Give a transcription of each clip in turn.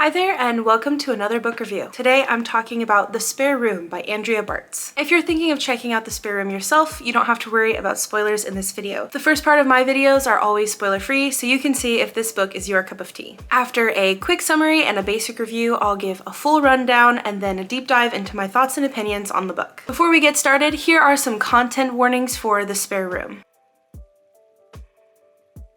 Hi there and welcome to another book review. Today I'm talking about The Spare Room by Andrea Bartz. If you're thinking of checking out The Spare Room yourself, you don't have to worry about spoilers in this video. The first part of my videos are always spoiler free, so you can see if this book is your cup of tea. After a quick summary and a basic review, I'll give a full rundown and then a deep dive into my thoughts and opinions on the book. Before we get started, here are some content warnings for The Spare Room.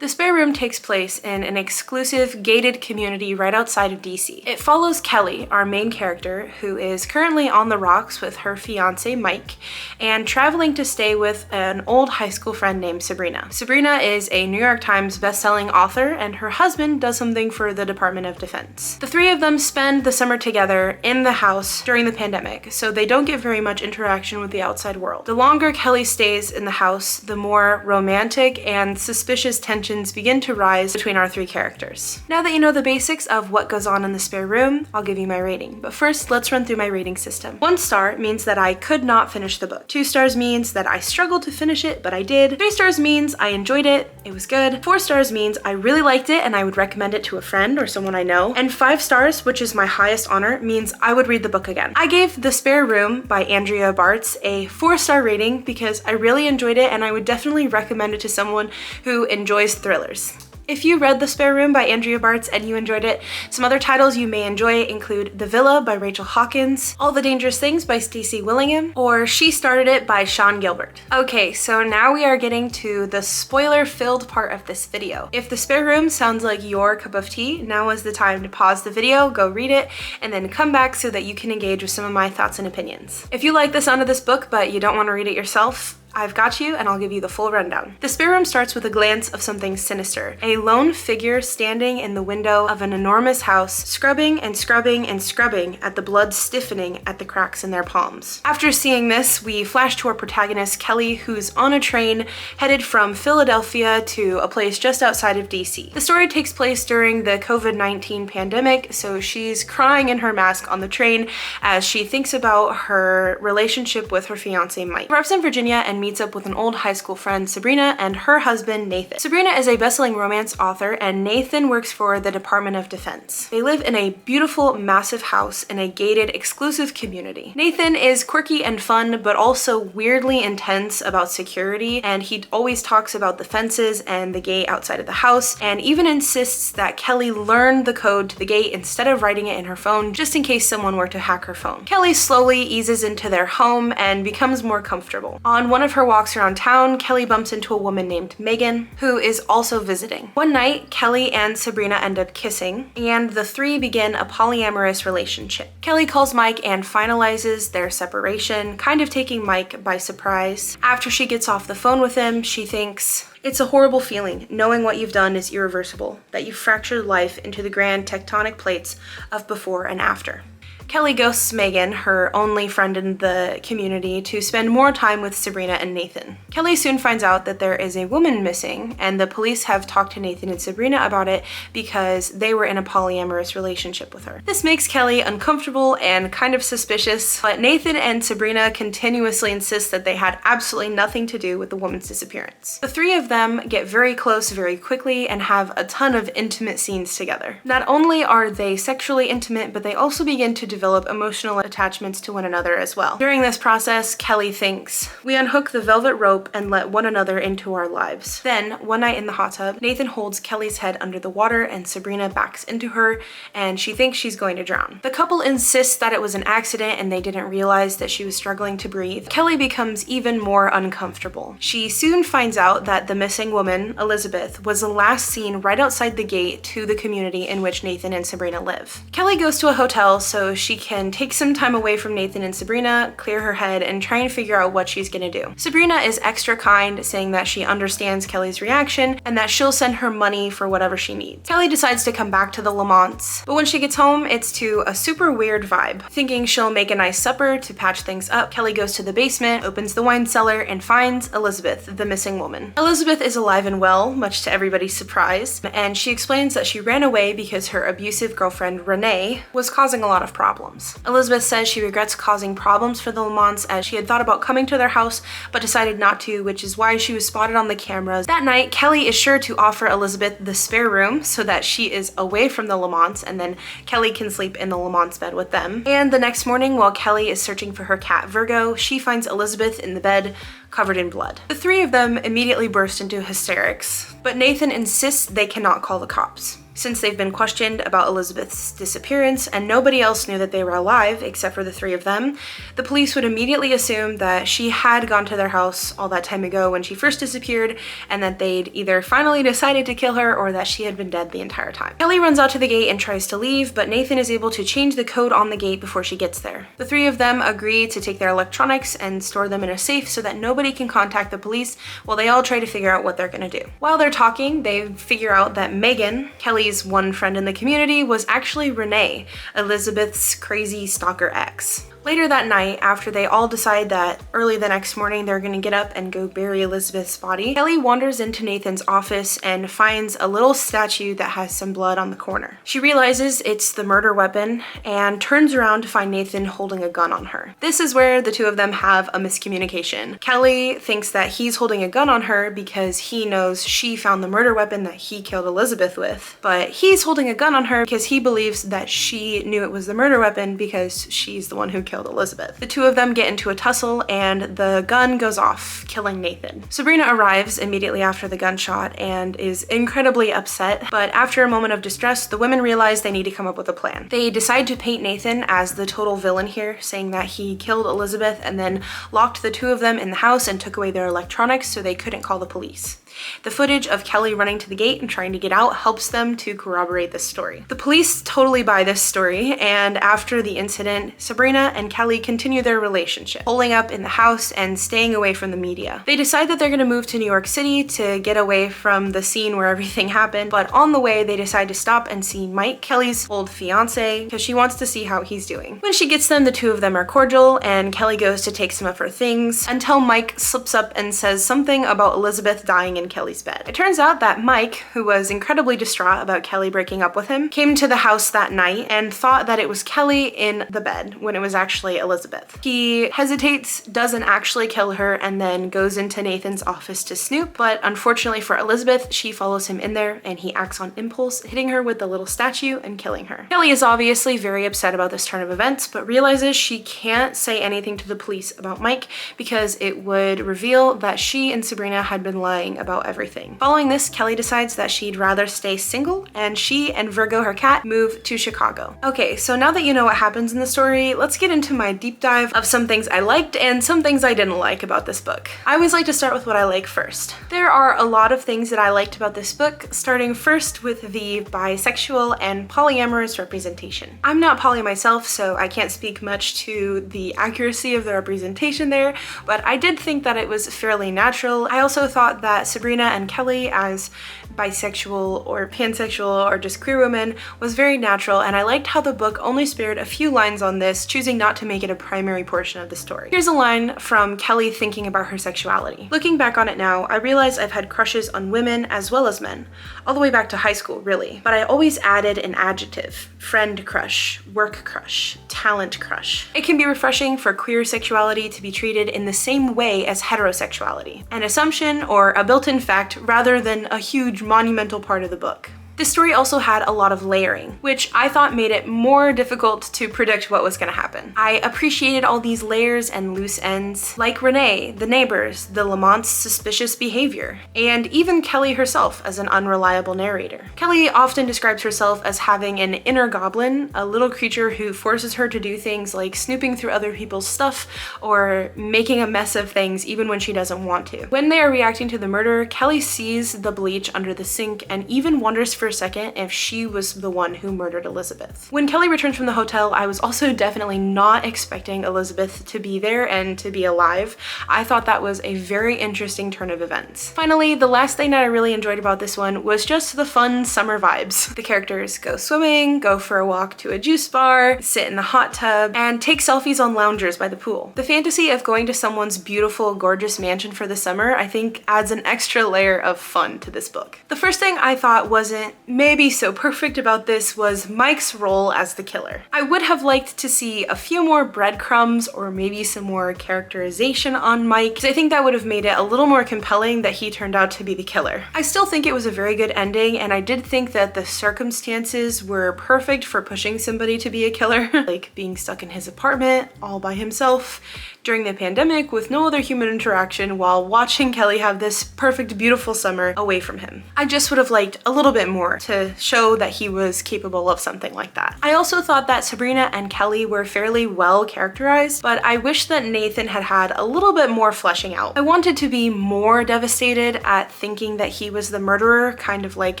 The Spare Room takes place in an exclusive gated community right outside of DC. It follows Kelly, our main character, who is currently on the rocks with her fiance Mike and traveling to stay with an old high school friend named Sabrina. Sabrina is a New York Times bestselling author and her husband does something for the Department of Defense. The three of them spend the summer together in the house during the pandemic, so they don't get very much interaction with the outside world. The longer Kelly stays in the house, the more romantic and suspicious tensions begin to rise between our three characters. Now that you know the basics of what goes on in The Spare Room, I'll give you my rating. But first, let's run through my rating system. 1 star means that I could not finish the book. 2 stars means that I struggled to finish it, but I did. 3 stars means I enjoyed it, it was good. 4 stars means I really liked it and I would recommend it to a friend or someone I know. And 5 stars, which is my highest honor, means I would read the book again. I gave The Spare Room by Andrea Bartz a 4-star rating because I really enjoyed it and I would definitely recommend it to someone who enjoys thrillers. If you read The Spare Room by Andrea Bartz and you enjoyed it, some other titles you may enjoy include The Villa by Rachel Hawkins, All the Dangerous Things by Stacey Willingham, or She Started It by Sean Gilbert. Okay, so now we are getting to the spoiler-filled part of this video. If The Spare Room sounds like your cup of tea, now is the time to pause the video, go read it, and then come back so that you can engage with some of my thoughts and opinions. If you like the sound of this book but you don't want to read it yourself, I've got you and I'll give you the full rundown. The Spare Room starts with a glance of something sinister. A lone figure standing in the window of an enormous house, scrubbing and scrubbing and scrubbing at the blood stiffening at the cracks in their palms. After seeing this, we flash to our protagonist, Kelly, who's on a train headed from Philadelphia to a place just outside of DC. The story takes place during the COVID-19 pandemic, so she's crying in her mask on the train as she thinks about her relationship with her fiance, Mike. She arrives in Virginia and meets up with an old high school friend, Sabrina, and her husband, Nathan. Sabrina is a best-selling romance author, and Nathan works for the Department of Defense. They live in a beautiful, massive house in a gated, exclusive community. Nathan is quirky and fun, but also weirdly intense about security, and he always talks about the fences and the gate outside of the house, and even insists that Kelly learn the code to the gate instead of writing it in her phone, just in case someone were to hack her phone. Kelly slowly eases into their home and becomes more comfortable. On one of her walks around town, Kelly bumps into a woman named Megan, who is also visiting. One night, Kelly and Sabrina end up kissing, and the three begin a polyamorous relationship. Kelly calls Mike and finalizes their separation, kind of taking Mike by surprise. After she gets off the phone with him, she thinks, "It's a horrible feeling, knowing what you've done is irreversible, that you've fractured life into the grand tectonic plates of before and after." Kelly ghosts Megan, her only friend in the community, to spend more time with Sabrina and Nathan. Kelly soon finds out that there is a woman missing, and the police have talked to Nathan and Sabrina about it because they were in a polyamorous relationship with her. This makes Kelly uncomfortable and kind of suspicious, but Nathan and Sabrina continuously insist that they had absolutely nothing to do with the woman's disappearance. The three of them get very close very quickly and have a ton of intimate scenes together. Not only are they sexually intimate, but they also begin to develop emotional attachments to one another as well. During this process, Kelly thinks, "We unhook the velvet rope and let one another into our lives." Then, one night in the hot tub, Nathan holds Kelly's head under the water and Sabrina backs into her and she thinks she's going to drown. The couple insists that it was an accident and they didn't realize that she was struggling to breathe. Kelly becomes even more uncomfortable. She soon finds out that the missing woman, Elizabeth, was last seen right outside the gate to the community in which Nathan and Sabrina live. Kelly goes to a hotel so she can take some time away from Nathan and Sabrina, clear her head, and try and figure out what she's gonna do. Sabrina is extra kind, saying that she understands Kelly's reaction and that she'll send her money for whatever she needs. Kelly decides to come back to the Lamonts, but when she gets home, it's to a super weird vibe. Thinking she'll make a nice supper to patch things up, Kelly goes to the basement, opens the wine cellar, and finds Elizabeth, the missing woman. Elizabeth is alive and well, much to everybody's surprise, and she explains that she ran away because her abusive girlfriend, Renee, was causing a lot of problems. problems. Elizabeth says she regrets causing problems for the Lamonts as she had thought about coming to their house but decided not to, which is why she was spotted on the cameras. That night, Kelly is sure to offer Elizabeth the spare room so that she is away from the Lamonts, and then Kelly can sleep in the Lamonts' bed with them. And the next morning, while Kelly is searching for her cat Virgo, she finds Elizabeth in the bed covered in blood. The three of them immediately burst into hysterics, but Nathan insists they cannot call the cops. Since they've been questioned about Elizabeth's disappearance and nobody else knew that they were alive except for the three of them, the police would immediately assume that she had gone to their house all that time ago when she first disappeared, and that they'd either finally decided to kill her or that she had been dead the entire time. Kelly runs out to the gate and tries to leave, but Nathan is able to change the code on the gate before she gets there. The three of them agree to take their electronics and store them in a safe so that nobody can contact the police while they all try to figure out what they're gonna do. While they're talking, they figure out that Megan, Kelly's one friend in the community, was actually Renee, Elizabeth's crazy stalker ex. Later that night, after they all decide that early the next morning they're gonna get up and go bury Elizabeth's body, Kelly wanders into Nathan's office and finds a little statue that has some blood on the corner. She realizes it's the murder weapon and turns around to find Nathan holding a gun on her. This is where the two of them have a miscommunication. Kelly thinks that he's holding a gun on her because he knows she found the murder weapon that he killed Elizabeth with, but he's holding a gun on her because he believes that she knew it was the murder weapon because she's the one who killed Elizabeth. The two of them get into a tussle and the gun goes off, killing Nathan. Sabrina arrives immediately after the gunshot and is incredibly upset, but after a moment of distress, the women realize they need to come up with a plan. They decide to paint Nathan as the total villain here, saying that he killed Elizabeth and then locked the two of them in the house and took away their electronics so they couldn't call the police. The footage of Kelly running to the gate and trying to get out helps them to corroborate this story. The police totally buy this story, and after the incident, Sabrina and Kelly continue their relationship, holing up in the house and staying away from the media. They decide that they're gonna move to New York City to get away from the scene where everything happened, but on the way they decide to stop and see Mike, Kelly's old fiance, because she wants to see how he's doing. When she gets them, the two of them are cordial, and Kelly goes to take some of her things until Mike slips up and says something about Elizabeth dying in Kelly's bed. It turns out that Mike, who was incredibly distraught about Kelly breaking up with him, came to the house that night and thought that it was Kelly in the bed when it was actually Elizabeth. He hesitates, doesn't actually kill her, and then goes into Nathan's office to snoop, but unfortunately for Elizabeth, she follows him in there and he acts on impulse, hitting her with the little statue and killing her. Kelly is obviously very upset about this turn of events, but realizes she can't say anything to the police about Mike because it would reveal that she and Sabrina had been lying about everything. Following this, Kelly decides that she'd rather stay single, and she and Virgo, her cat, move to Chicago. Okay, so now that you know what happens in the story, let's get into my deep dive of some things I liked and some things I didn't like about this book. I always like to start with what I like first. There are a lot of things that I liked about this book, starting first with the bisexual and polyamorous representation. I'm not poly myself, so I can't speak much to the accuracy of the representation there, but I did think that it was fairly natural. I also thought that Sabrina and Kelly as bisexual or pansexual or just queer women was very natural, and I liked how the book only spared a few lines on this, choosing not to make it a primary portion of the story. Here's a line from Kelly thinking about her sexuality. Looking back on it now, I realize I've had crushes on women as well as men, all the way back to high school really, but I always added an adjective: friend crush, work crush, talent crush. It can be refreshing for queer sexuality to be treated in the same way as heterosexuality, an assumption or a built-in fact rather than a huge monumental part of the book. This story also had a lot of layering, which I thought made it more difficult to predict what was gonna happen. I appreciated all these layers and loose ends, like Renee, the neighbors, the Lamont's suspicious behavior, and even Kelly herself as an unreliable narrator. Kelly often describes herself as having an inner goblin, a little creature who forces her to do things like snooping through other people's stuff or making a mess of things even when she doesn't want to. When they are reacting to the murder, Kelly sees the bleach under the sink and even wonders for a second if she was the one who murdered Elizabeth. When Kelly returns from the hotel, I was also definitely not expecting Elizabeth to be there and to be alive. I thought that was a very interesting turn of events. Finally, the last thing that I really enjoyed about this one was just the fun summer vibes. The characters go swimming, go for a walk to a juice bar, sit in the hot tub, and take selfies on loungers by the pool. The fantasy of going to someone's beautiful, gorgeous mansion for the summer, I think, adds an extra layer of fun to this book. The first thing I thought wasn't maybe so perfect about this was Mike's role as the killer. I would have liked to see a few more breadcrumbs or maybe some more characterization on Mike, because I think that would have made it a little more compelling that he turned out to be the killer. I still think it was a very good ending, and I did think that the circumstances were perfect for pushing somebody to be a killer, like being stuck in his apartment all by himself during the pandemic with no other human interaction while watching Kelly have this perfect, beautiful summer away from him. I just would have liked a little bit more to show that he was capable of something like that. I also thought that Sabrina and Kelly were fairly well characterized, but I wish that Nathan had had a little bit more fleshing out. I wanted to be more devastated at thinking that he was the murderer, kind of like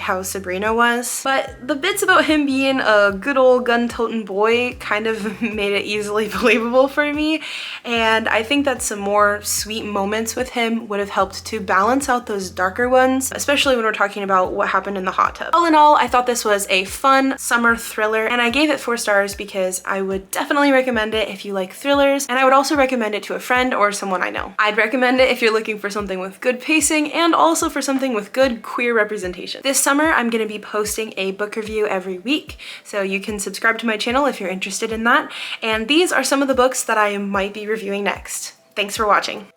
how Sabrina was, but the bits about him being a good old gun-toting boy kind of made it easily believable for me, and I think that some more sweet moments with him would have helped to balance out those darker ones, especially when we're talking about what happened in the hot tub. All in all, I thought this was a fun summer thriller, and I gave it 4 stars because I would definitely recommend it if you like thrillers, and I would also recommend it to a friend or someone I know. I'd recommend it if you're looking for something with good pacing and also for something with good queer representation. This summer, I'm going to be posting a book review every week, so you can subscribe to my channel if you're interested in that, and these are some of the books that I might be reviewing next. Thanks for watching.